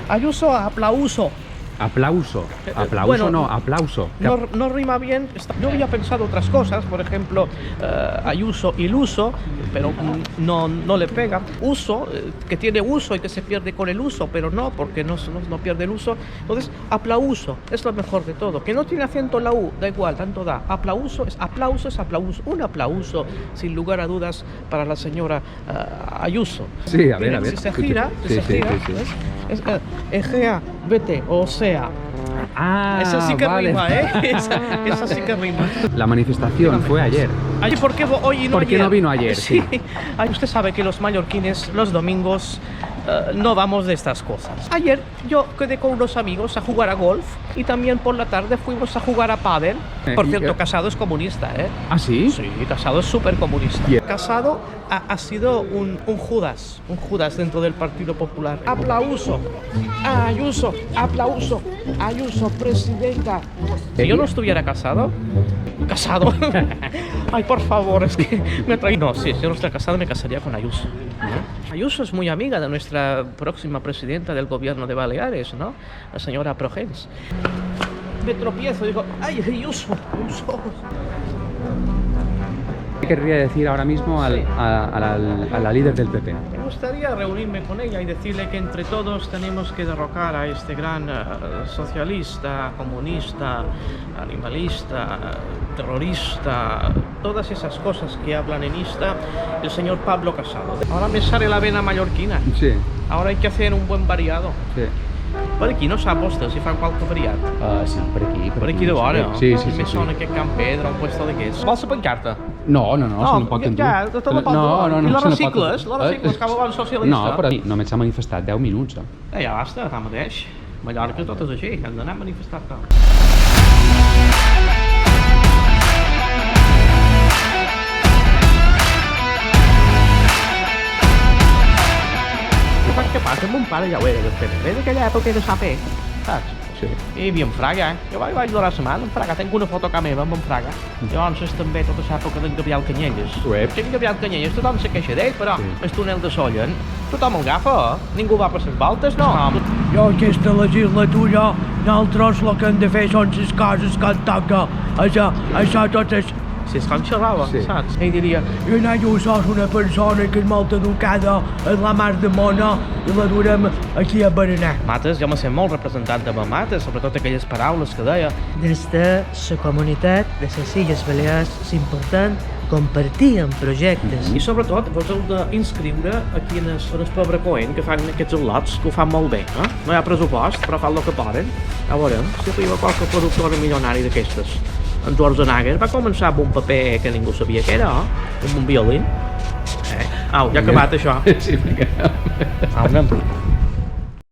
Ayuso, aplauso. Aplauso. Aplauso bueno, no, aplauso. No rima bien. Yo había pensado otras cosas, por ejemplo, Ayuso, iluso, pero no le pega. Uso, que tiene uso y que se pierde con el uso, pero no, porque no pierde el uso. Entonces, aplauso es lo mejor de todo. Que no tiene acento la U, da igual, tanto da. Aplauso es aplauso, es aplauso. Un aplauso, sin lugar a dudas, para la señora Ayuso. Sí, a ver. Si se gira, Sí. ¿ves? Es Egea, vete, o sea. Ah, Esa sí que vale. rima, ¿eh? Esa sí que rima. La manifestación fue ayer. Ay, ¿por qué hoy y no ¿Por qué ayer? no vino ayer? Sí. Ay, usted sabe que los mallorquines los domingos no vamos de estas cosas. Ayer yo quedé con unos amigos a jugar a golf y también por la tarde fuimos a jugar a pádel. Por cierto, Casado es comunista, ¿eh? ¿Ah, sí? Sí, Casado es súper comunista. Yeah. Casado ha sido un Judas dentro del Partido Popular. Aplauso, Ayuso, aplauso, Ayuso, presidenta. Si yo no estuviera casado, ay, por favor, es que me traí. No, sí, si yo no estuviera casado me casaría con Ayuso. Ayuso es muy amiga de nuestra próxima presidenta del gobierno de Baleares, ¿no? La señora Progens. Me tropiezo, digo, ay, Ayuso. ¿Qué querría decir ahora mismo a la líder del PP? Me gustaría reunirme con ella y decirle que entre todos tenemos que derrocar a este gran socialista, comunista, animalista, terrorista, todas esas cosas que hablan en Insta, el señor Pablo Casado. Ahora me sale la vena mallorquina. Sí. Ahora hay que hacer un buen variado. Sí. Per aquí no sap vostè si fan qualque variat. Sí, per aquí. Per aquí de vora, no? Sí. Me sona que Can Pedro, un puesto d'aquests. Vols la pancarta? No, se no pot endur. Ja, te la pot dur. I la recicles? La recicles, que el govern socialista? No, però només s'ha manifestat 10 minuts. Ja basta, tant mateix. Mallorca tot és així, hem d'anar a manifestar tot. Saps què passa? Mon pare ja ho era del PNV, d'aquella època era saper, saps? Sí. I hi havia en Fraga, jo vaig durar la setmana en Fraga, tinc una foto a meva amb en Fraga. Llavors és també tota l'època d'en Gabriel Canyelles. Uep. Sí, en Gabriel Canyelles, tothom se queixa d'ell, però Sí. el túnel de Sollen, tothom el agafa, ningú va per les voltes, no? Jo aquesta legislatura, nosaltres el que hem de fer són les coses que ens toca. Això tot és... Si és com xerrava, Sí. saps? Ell diria, I en Ayuso és una persona que és molt educada, és la mar de mona, i la durem aquí a Berenar. Mates, jo me sent molt representant de Mates, sobretot aquelles paraules que deia. Des de la comunitat de les Illes Balears és important compartir en projectes. I sobretot vos heu d'inscriure aquí en el pobre Coen, que fan aquests al·lots, que ho fan molt bé, no? No hi ha pressupost, però fan el que poden. A veure, si arriba qualque productora milionari d'aquestes. En Schwarzenegger va començar amb un paper que ningú sabia què era, amb un violín. Au, ja ha acabat això. Sí, perquè... Au, anem.